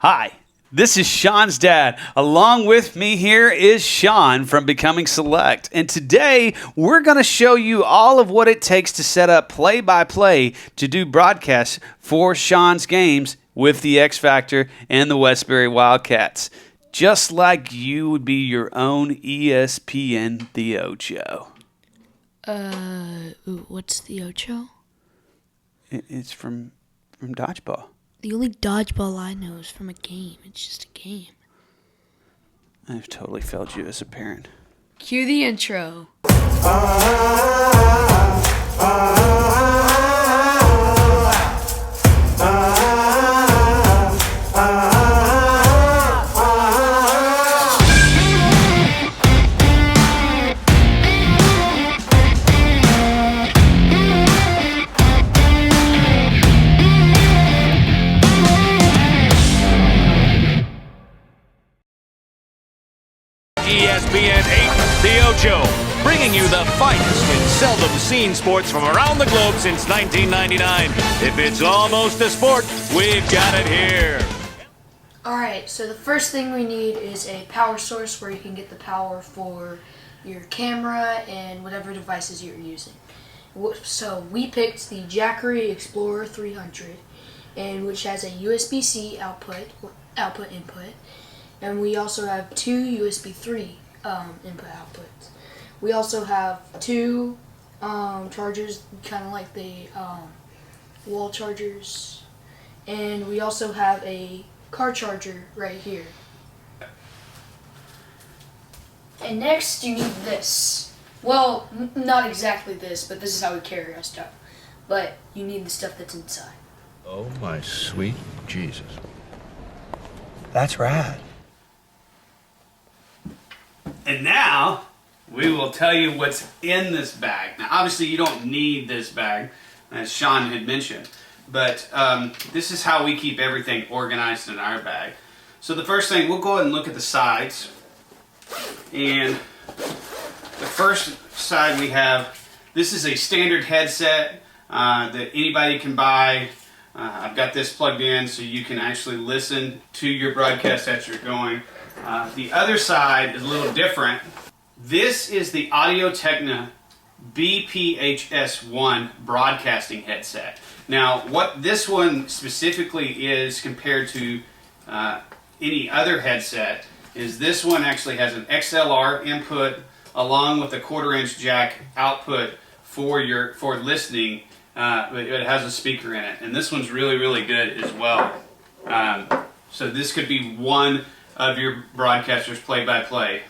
Hi, this is Sean's dad. Along with me here is Sean from Becoming Select. And today we're going to show you all of what it takes to set up play-by-play to do broadcasts for Sean's games with the X Factor and the Westbury Wildcats. Just like you would be your own ESPN the Ocho. What's the Ocho? It's from dodgeball. The only dodgeball I know is from a game. It's just a game. I've totally failed you as a parent. Cue the intro. ESPN 8, the Ocho, bringing you the finest in seldom-seen sports from around the globe since 1999. If it's almost a sport, we've got it here. Alright, so the first thing we need is a power source where you can get the power for your camera and whatever devices you're using. So we picked the Jackery Explorer 300, and which has a USB-C input, and we also have two USB 3 input outputs. We also have two chargers, kind of like the wall chargers, and we also have a car charger right here. And next you need this. Well, not exactly this, but this is how we carry our stuff. But you need the stuff that's inside. Oh my sweet Jesus. That's rad. And now, we will tell you what's in this bag. Now, obviously, you don't need this bag, as Sean had mentioned. But this is how we keep everything organized in our bag. So the first thing, we'll go ahead and look at the sides. And the first side we have, this is a standard headset that anybody can buy. I've got this plugged in so you can actually listen to your broadcast as you're going. The other side is a little different. This is the Audio-Technica BPHS1 broadcasting headset. Now, what this one specifically is compared to any other headset is this one actually has an XLR input along with a 1/4-inch jack output for listening. It has a speaker in it, and this one's really, really good as well. So this could be one of your broadcasters play-by-play.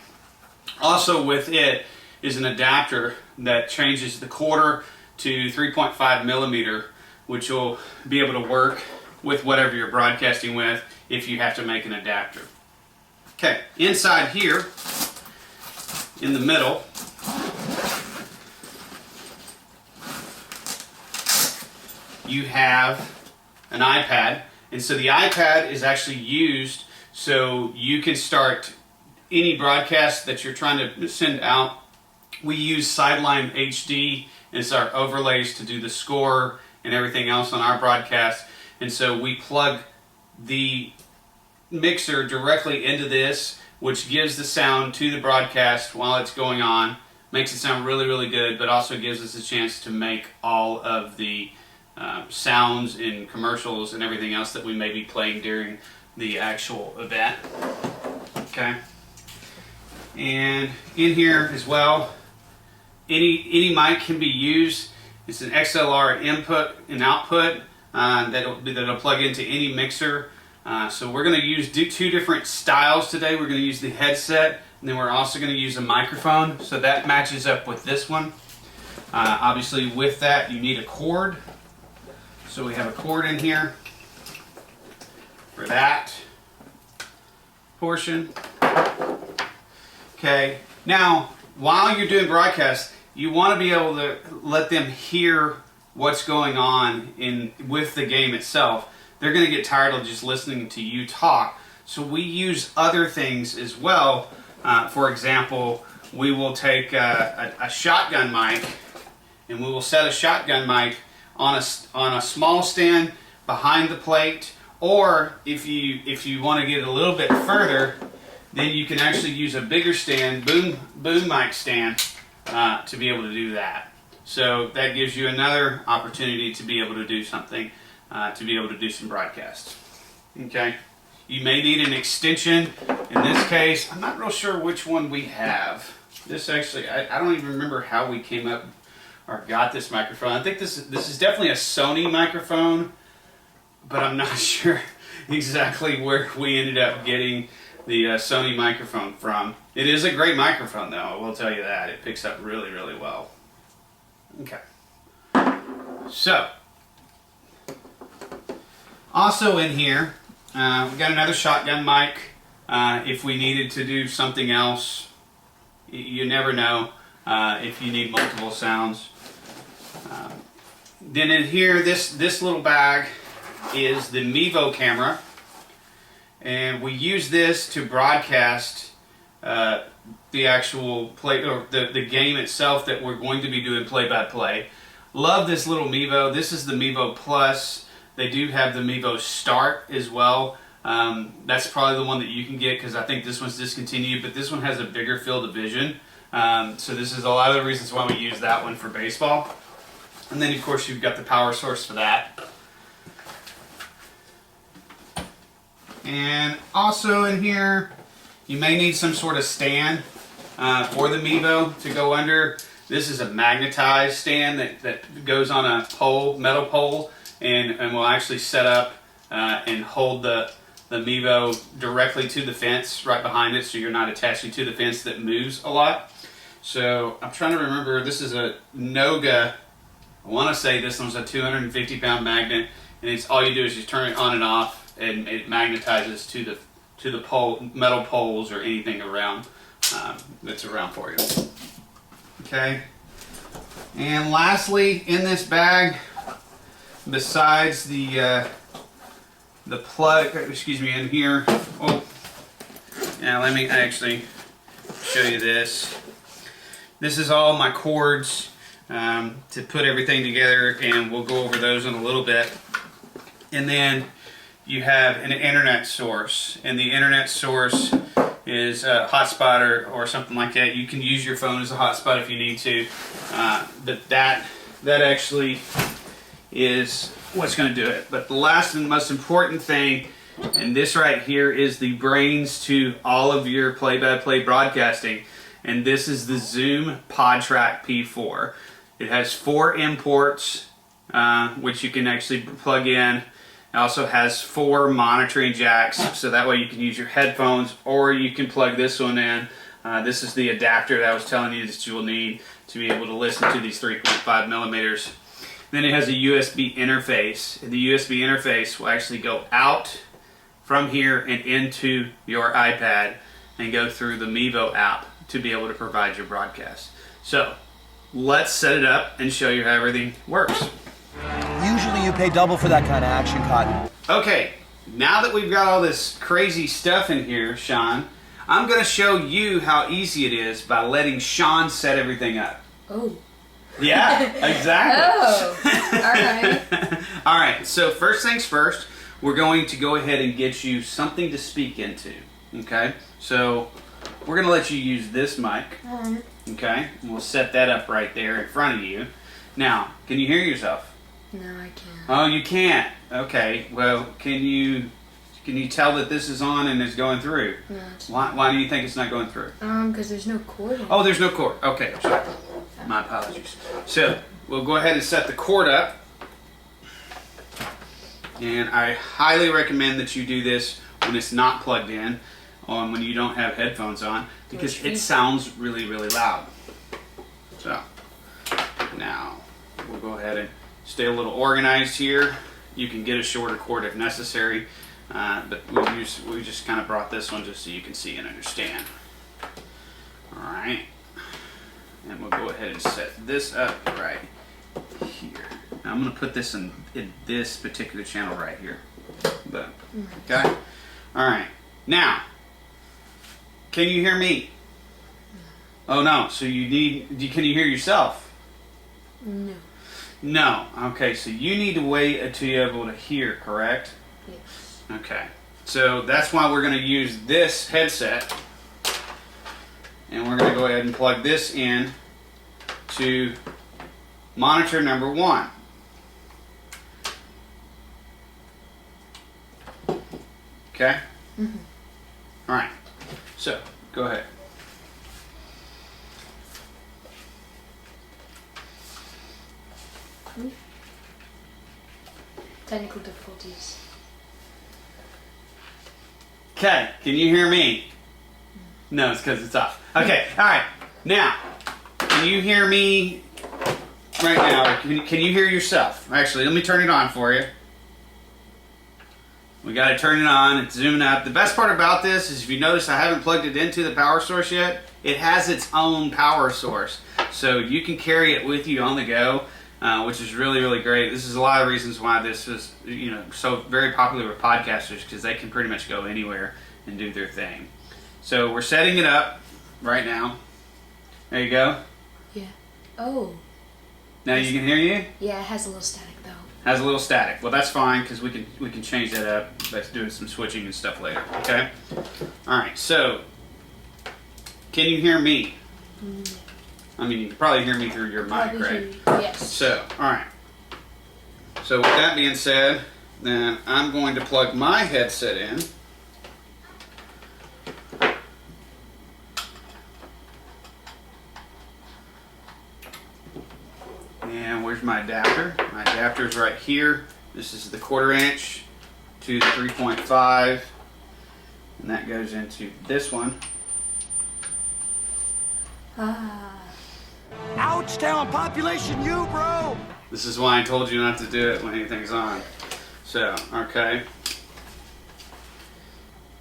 Also with it is an adapter that changes the 1/4 to 3.5 millimeter, which will be able to work with whatever you're broadcasting with if you have to make an adapter. Okay, inside here, in the middle, you have an iPad, and so the iPad is actually used so you can start any broadcast that you're trying to send out. We use SidelineHD as our overlays to do the score and everything else on our broadcast. And so we plug the mixer directly into this, which gives the sound to the broadcast while it's going on. Makes it sound really, really good, but also gives us a chance to make all of the sounds in commercials and everything else that we may be playing during the actual event. Okay, and in here as well, any mic can be used. It's an XLR input and output that'll plug into any mixer. So we're going to use two different styles today. We're going to use the headset, and then we're also going to use a microphone. So that matches up with this one. Obviously, with that, you need a cord. So we have a cord in here for that portion. Okay, now while you're doing broadcasts, you want to be able to let them hear what's going on with the game itself. They're going to get tired of just listening to you talk. So we use other things as well. For example, we will take a shotgun mic, and we will set a shotgun mic on a small stand behind the plate Or if you want to get a little bit further, then you can actually use a bigger stand, boom mic stand, to be able to do that. So that gives you another opportunity to be able to do something, to be able to do some broadcasts. Okay. You may need an extension. In this case, I'm not real sure which one we have. This actually, I don't even remember how we came up or got this microphone. I think this is definitely a Sony microphone, but I'm not sure exactly where we ended up getting the Sony microphone from. It is a great microphone though, I will tell you that. It picks up really, really well. Okay. So, also in here, we got another shotgun mic. If we needed to do something else, you never know if you need multiple sounds. Then in here, this little bag is the Mevo Camera, and we use this to broadcast the actual play, or the game itself that we're going to be doing play-by-play. Love this little Mevo. This is the Mevo Plus. They do have the Mevo Start as well. That's probably the one that you can get because I think this one's discontinued, but this one has a bigger field of vision. So this is a lot of the reasons why we use that one for baseball. And then of course you've got the power source for that. And also in here, you may need some sort of stand for the Mevo to go under. This is a magnetized stand that goes on a pole, metal pole, and will actually set up and hold the Mevo directly to the fence right behind it, so you're not attaching to the fence that moves a lot. So I'm trying to remember, this is a Noga, I want to say this one's a 250-pound magnet, and it's all you do is you turn it on and off, and it magnetizes to the pole, metal poles or anything around that's around for you. Okay. And lastly, in this bag, besides the plug, excuse me, in here. Oh, yeah. Let me actually show you this. This is all my cords to put everything together, and we'll go over those in a little bit. And then you have an internet source, and the internet source is a hotspot or something like that. You can use your phone as a hotspot if you need to, but that actually is what's going to do it. But the last and most important thing, and this right here, is the brains to all of your play-by-play broadcasting, and this is the Zoom PodTrak P4. It has 4 imports, which you can actually plug in. It also has 4 monitoring jacks, so that way you can use your headphones, or you can plug this one in. This is the adapter that I was telling you that you will need to be able to listen to these 3.5 millimeters. Then it has a USB interface, and the USB interface will actually go out from here and into your iPad and go through the Mevo app to be able to provide your broadcast. So let's set it up and show you how everything works. Usually you pay double for that kind of action, Cotton. Okay, now that we've got all this crazy stuff in here, Sean, I'm going to show you how easy it is by letting Sean set everything up. Oh. Yeah, exactly. Oh, alright. Alright, so first things first, we're going to go ahead and get you something to speak into. Okay, so we're going to let you use this mic. Okay, and we'll set that up right there in front of you. Now, can you hear yourself? No, I can't. Oh, you can't. Okay. Well, can you tell that this is on and is going through? No, it's Why do you think it's not going through? because there's no cord. Oh, there's no cord. Okay, sorry. My apologies. So we'll go ahead and set the cord up, and I highly recommend that you do this when it's not plugged in, or when you don't have headphones on, because it sounds really, really loud. So now we'll go ahead and stay a little organized here. You can get a shorter cord if necessary, but we just kind of brought this one just so you can see and understand. All right, and we'll go ahead and set this up right here. Now I'm going to put this in this particular channel right here. Boom. Okay. All right. Now, can you hear me? Oh no. So can you hear yourself? No. No. Okay, so you need to wait until you're able to hear, correct? Yes. Okay, so that's why we're going to use this headset, and we're going to go ahead and plug this in to monitor number 1. Okay? Mm-hmm. All right, so go ahead. Technical difficulties. Okay, can you hear me? No, it's because it's off. Okay, all right. Now, can you hear me right now? Or can you hear yourself? Actually, let me turn it on for you. We got to turn it on. It's zooming up. The best part about this is if you notice I haven't plugged it into the power source yet, it has its own power source. So you can carry it with you on the go, which is really, really great. This is a lot of reasons why this is, so very popular with podcasters, because they can pretty much go anywhere and do their thing. So we're setting it up right now. There you go. Yeah. Oh. Now you can hear you? Yeah, it has a little static though. Has a little static. Well, that's fine because we can change that up by doing some switching and stuff later. Okay. All right. So, can you hear me? I mean, you can probably hear me through your mic, right? Yes. So, all right. So, with that being said, then I'm going to plug my headset in. And where's my adapter? My adapter is right here. This is the 1/4 inch to the 3.5, and that goes into this one. Ouch, town population, you, bro! This is why I told you not to do it when anything's on. So, okay.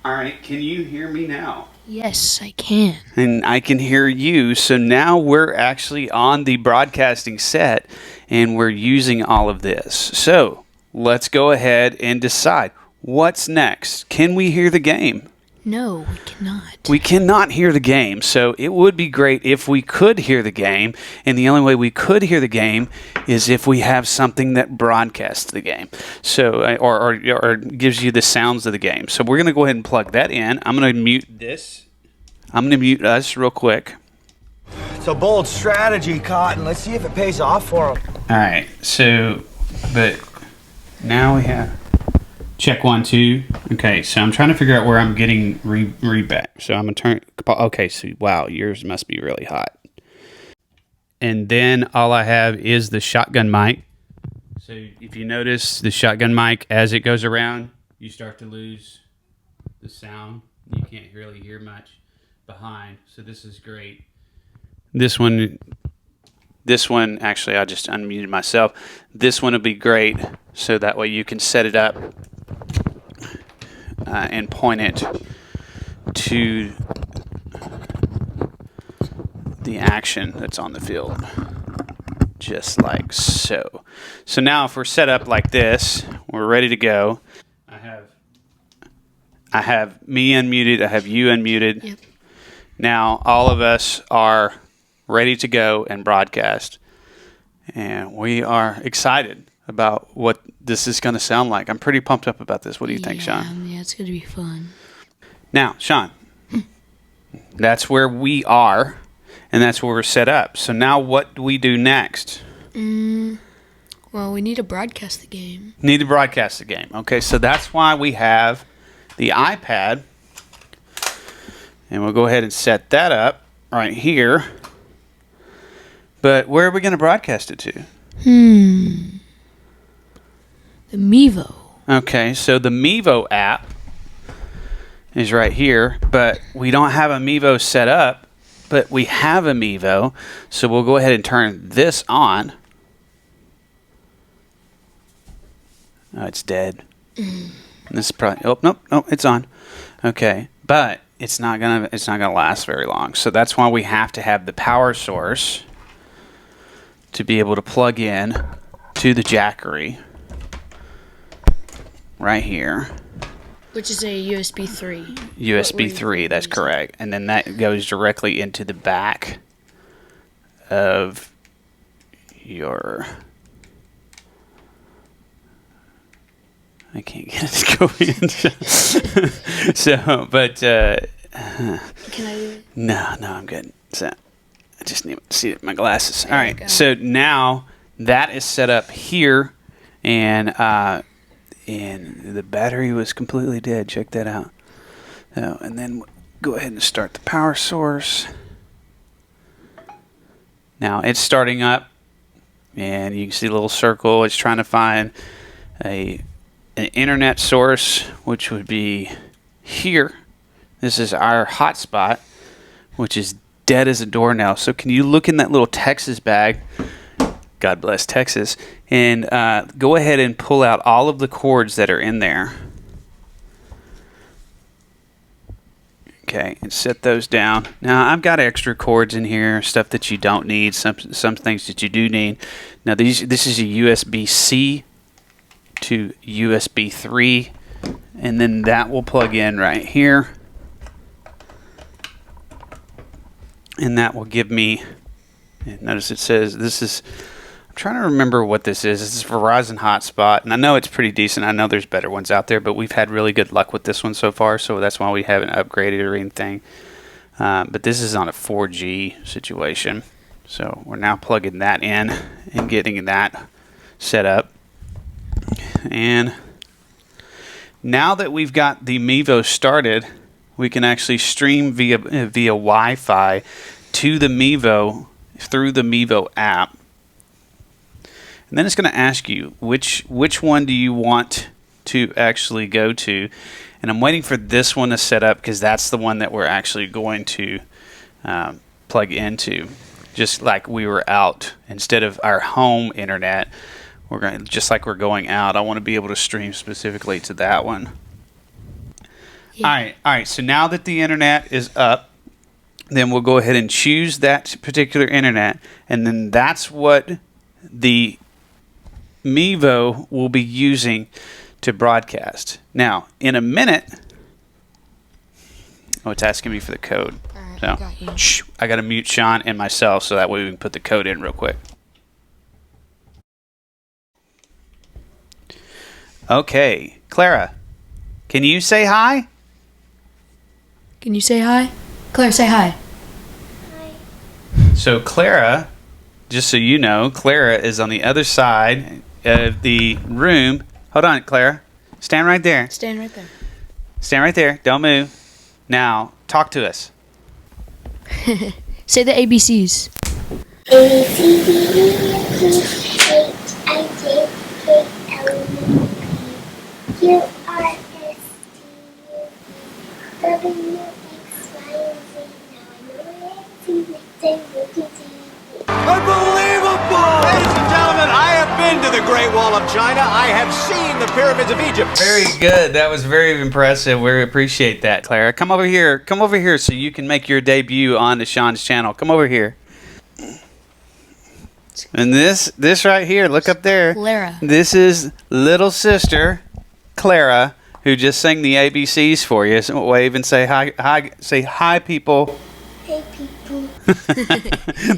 All right, can you hear me now? Yes, I can. And I can hear you. So now we're actually on the broadcasting set and we're using all of this. So let's go ahead and decide what's next. Can we hear the game? No, we cannot. We cannot hear the game. So it would be great if we could hear the game. And the only way we could hear the game is if we have something that broadcasts the game. So, or gives you the sounds of the game. So we're going to go ahead and plug that in. I'm going to mute this. I'm going to mute us real quick. It's a bold strategy, Cotton. Let's see if it pays off for him. All right. So, but now we have check 1, 2. Okay. So I'm trying to figure out where I'm getting readback. So I'm going to turn. Okay. So wow, yours must be really hot. And then all I have is the shotgun mic. So if you notice the shotgun mic, as it goes around, you start to lose the sound. You can't really hear much behind. So this is great. This one, actually, I just unmuted myself. This one would be great. So that way you can set it up and point it to the action that's on the field, just like so. So now if we're set up like this, we're ready to go. I have me unmuted, I have you unmuted. Yep. Now all of us are ready to go and broadcast. And we are excited about what this is going to sound like. I'm pretty pumped up about this. What do you think, Sean? Yeah, it's going to be fun. Now, Sean, that's where we are. And that's where we're set up. So now what do we do next? Well, we need to broadcast the game. Need to broadcast the game. Okay, so that's why we have the iPad. And we'll go ahead and set that up right here. But where are we going to broadcast it to? The Mevo. Okay, so the Mevo app is right here. But we don't have a Mevo set up. But we have a Mevo, so we'll go ahead and turn this on. Oh, it's dead. This is probably. Oh, nope, it's on. Okay, but it's not gonna last very long. So that's why we have to have the power source to be able to plug in to the Jackery right here. Which is a USB 3. USB 3, that's correct. And then that goes directly into the back of your I can't get it to go in. So, but Can I do it? no, I'm good. So I just need to see my glasses. All There you right. go. So now that is set up here, and the battery was completely dead. Check that out. So, and then go ahead and start the power source. Now it's starting up, and you can see a little circle. It's trying to find an internet source, which would be here. This is our hotspot, which is dead as a doornail. So can you look in that little Texas bag? God bless Texas. And go ahead and pull out all of the cords that are in there. Okay, and set those down. Now I've got extra cords in here, stuff that you don't need, some things that you do need. Now this is a USB-C to USB 3, and then that will plug in right here, and that will give me, notice it says this is, I'm trying to remember what this is. This is Verizon hotspot, and I know it's pretty decent. I know there's better ones out there, but we've had really good luck with this one so far, so that's why we haven't upgraded or anything. But this is on a 4G situation, so we're now plugging that in and getting that set up. And now that we've got the Mevo started, we can actually stream via Wi-Fi to the Mevo through the Mevo app. And then it's going to ask you which one do you want to actually go to. And I'm waiting for this one to set up because that's the one that we're actually going to plug into. Just like we were out, instead of our home internet, we're going, just like we're going out, I want to be able to stream specifically to that one. Yeah. All right. So now that the internet is up, then we'll go ahead and choose that particular internet, and then that's what the Mevo will be using to broadcast. Now, in a minute, it's asking me for the code. All right, So, got you. I got to mute Sean and myself so that way we can put the code in real quick. Okay, Clara, can you say hi? Can you say hi? Claire, say hi. So Clara, just so you know, Clara is on the other side of the room. Hold on, Clara. Stand right there. Stand right there. Stand right there. Don't move. Now, talk to us. Say the ABCs. A, C, D, E, F, G, H, I, J, K, L, M, N, Q, R, S, T, U, W, X, Y, Z. Now I know it. C, D, Unbelievable! Ladies and gentlemen, I have been to the Great Wall of China. I have seen the pyramids of Egypt. Very good. That was very impressive. We appreciate that, Clara. Come over here. Come over here so you can make your debut on the Sean's channel. Come over here. And this right here, look up there. Clara. This is little sister, Clara, who just sang the ABCs for you. So wave and say hi. Say hi, people. hey people.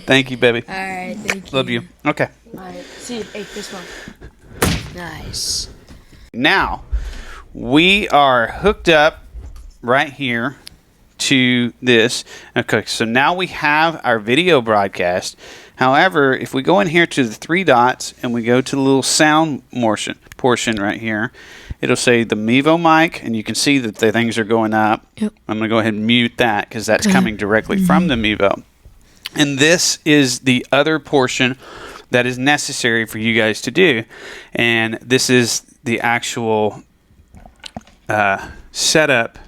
Thank you, baby. All right, thank you. Love you. Okay. All right, see you. Hey, this one. Nice. Now, we are hooked up right here to this. Okay, so now we have our video broadcast. However, if we go in here to the three dots and we go to the little sound portion right here, it'll say the Mevo mic, and you can see that the things are going up. Yep. I'm going to go ahead and mute that because that's coming directly from the Mevo. And this is the other portion that is necessary for you guys to do. And this is the actual setup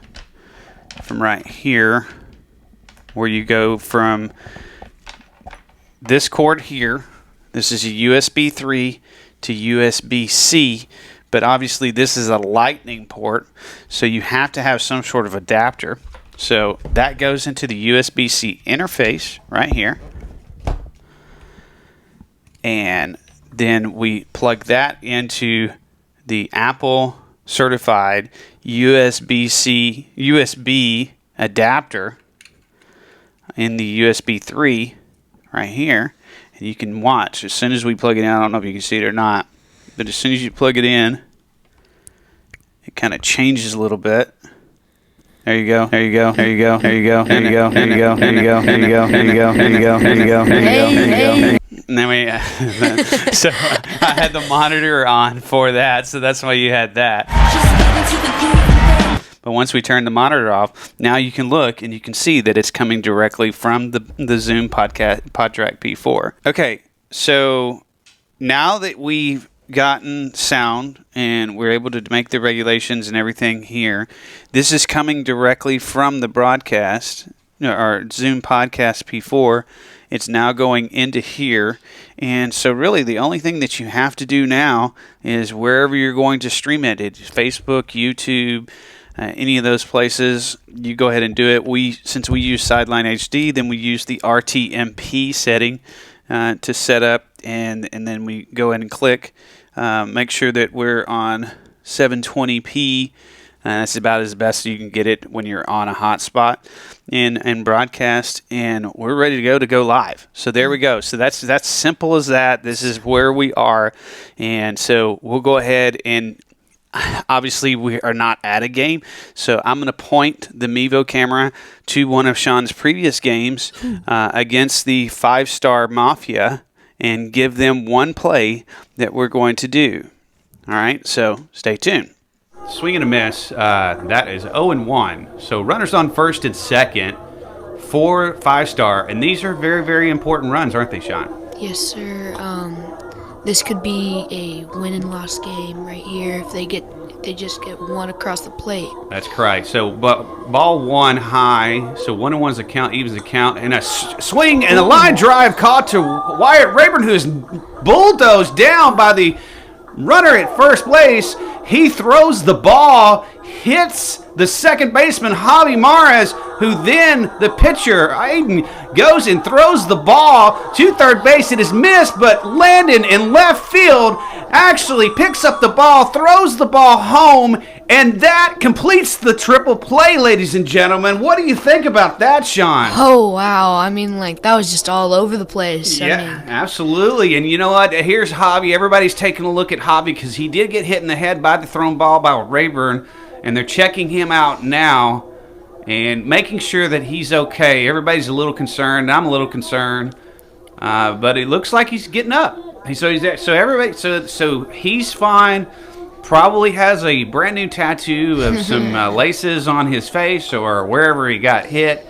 from right here, where you go from this cord here. This is a USB 3 to USB-C, but obviously this is a lightning port, so you have to have some sort of adapter. So that goes into the USB-C interface right here, and then we plug that into the Apple certified USB adapter in the USB 3 right here, and you can watch as soon as we plug it in. I don't know if you can see it or not, but as soon as you plug it in, it kind of changes a little bit. There you go. There you go. There you go. There you go. There you go. There you go. There you go. There you go. There you go. There you go. There you go. There you go. And then so I had the monitor on for that, so that's why you had that. But once we turn the monitor off, now you can look and you can see that it's coming directly from the Zoom PodTrak P4. Okay, so now that we've gotten sound and we're able to make the regulations and everything here, this is coming directly from the broadcast, our Zoom Podcast P4. It's now going into here, and so really the only thing that you have to do now is wherever you're going to stream it, it's Facebook, YouTube, any of those places, you go ahead and do it. Since we use SidelineHD, then we use the RTMP setting to set up, and then we go ahead and click. Make sure that we're on 720p. That's about as best you can get it when you're on a hotspot and broadcast, and we're ready to go live. So there we go. So that's simple as that. This is where we are, and so we'll go ahead and obviously we are not at a game, so I'm going to point the Mevo camera to one of Sean's previous games against the 5-Star Mafia and give them one play that we're going to do. All right, so stay tuned. Swing and a miss. That is 0-1. So runners on first and second for 5-Star, and these are very, very important runs, aren't they, Sean? Yes, sir. This could be a win and loss game right here if they just get one across the plate. That's correct. So, but ball one high. So 1-1 is the count, evens the count, and a swing and a line drive caught to Wyatt Rayburn, who's bulldozed down by the runner at first base. He throws the ball, hits the second baseman, Javi Mares, who then, the pitcher, Aiden, goes and throws the ball to third base. It is missed, but Landon in left field actually picks up the ball, throws the ball home, and that completes the triple play, ladies and gentlemen. What do you think about that, Sean? Oh, wow. I mean, that was just all over the place. Yeah, absolutely. And you know what? Here's Javi. Everybody's taking a look at Javi because he did get hit in the head by the thrown ball by Rayburn, and they're checking him out now and making sure that he's okay. Everybody's a little concerned. I'm a little concerned. But it looks like he's getting up. So he's fine. Probably has a brand new tattoo of some laces on his face or wherever he got hit.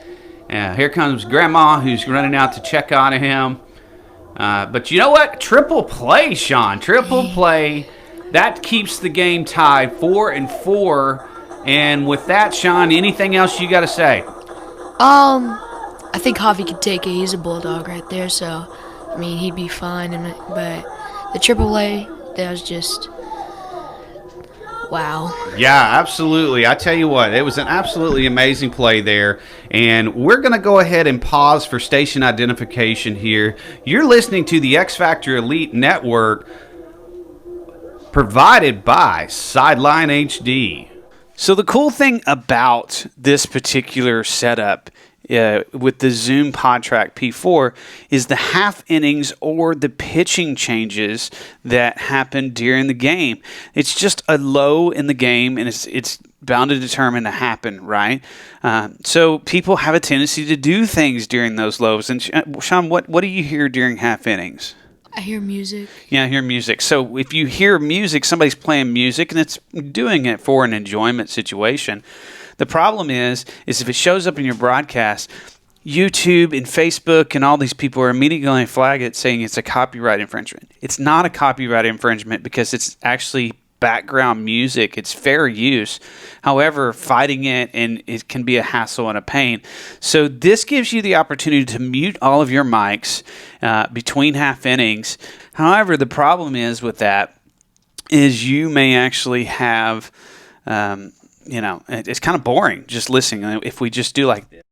Here comes Grandma, who's running out to check on him. But you know what? Triple play, Sean. Triple play. That keeps the game tied 4-4. And with that, Sean, anything else you got to say? I think Javi could take it. He's a bulldog right there, so I mean he'd be fine. But the AAA, that was just wow. Yeah, absolutely. I tell you what, it was an absolutely amazing play there. And we're going to go ahead and pause for station identification here. You're listening to the X Factor Elite Network, provided by SidelineHD. So the cool thing about this particular setup with the Zoom PodTrak P4 is the half innings or the pitching changes that happen during the game. It's just a low in the game, and it's bound to determine to happen, right? So people have a tendency to do things during those lows. And Sean, what do you hear during half innings? I hear music. Yeah, I hear music. So if you hear music, somebody's playing music, and it's doing it for an enjoyment situation. The problem is if it shows up in your broadcast, YouTube and Facebook and all these people are immediately going to flag it saying it's a copyright infringement. It's not a copyright infringement because it's actually background music. It's fair use. However, fighting it, and it can be a hassle and a pain. So this gives you the opportunity to mute all of your mics between half innings. However, the problem is with that is you may actually have, it's kind of boring just listening. If we just do like this.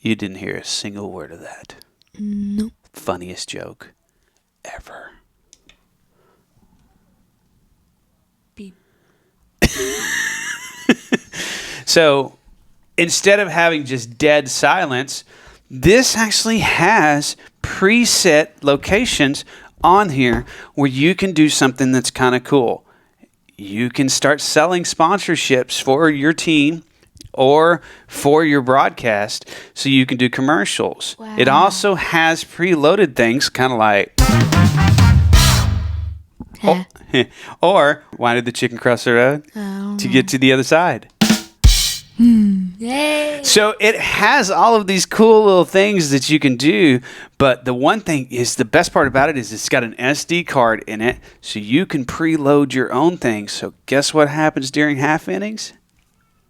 You didn't hear a single word of that. Nope. Funniest joke ever. Beep. So instead of having just dead silence, this actually has preset locations on here where you can do something that's kind of cool. You can start selling sponsorships for your team or for your broadcast, so you can do commercials. Wow. It also has preloaded things, kind of like, or why did the chicken cross the road? To get to the other side. Yay! So it has all of these cool little things that you can do, but the one thing is, the best part about it is it's got an SD card in it, so you can preload your own things. So guess what happens during half innings?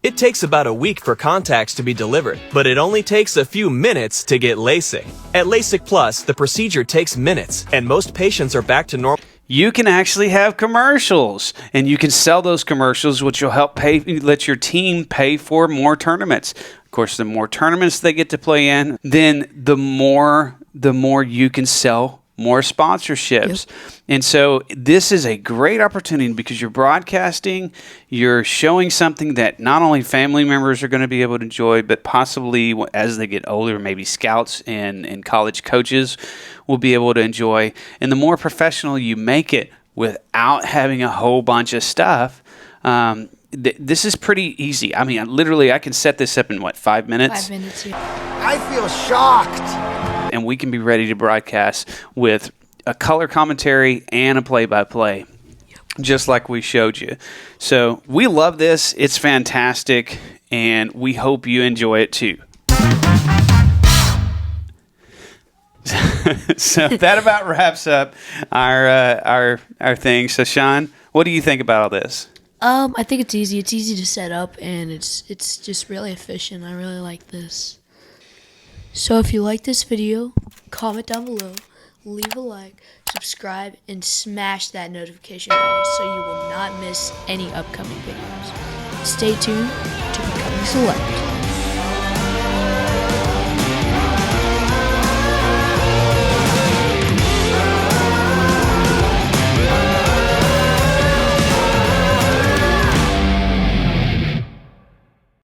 It takes about a week for contacts to be delivered, but it only takes a few minutes to get LASIK. At LASIK Plus, the procedure takes minutes, and most patients are back to normal. You can actually have commercials, and you can sell those commercials, which will help let your team pay for more tournaments. Of course, the more tournaments they get to play in, then the more you can sell more sponsorships. Yep. And so this is a great opportunity because you're broadcasting, you're showing something that not only family members are going to be able to enjoy, but possibly as they get older, maybe scouts and college coaches will be able to enjoy. And the more professional you make it without having a whole bunch of stuff, this is pretty easy. I mean, literally, I can set this up in, 5 minutes? 5 minutes, yeah. I feel shocked. And we can be ready to broadcast with a color commentary and a play-by-play, just like we showed you. So we love this. It's fantastic, and we hope you enjoy it too. So that about wraps up our thing. So Sean, what do you think about all this? I think it's easy. It's easy to set up, and it's just really efficient. I really like this. So if you like this video, comment down below, leave a like, subscribe, and smash that notification bell so you will not miss any upcoming videos. Stay tuned to Becoming Select.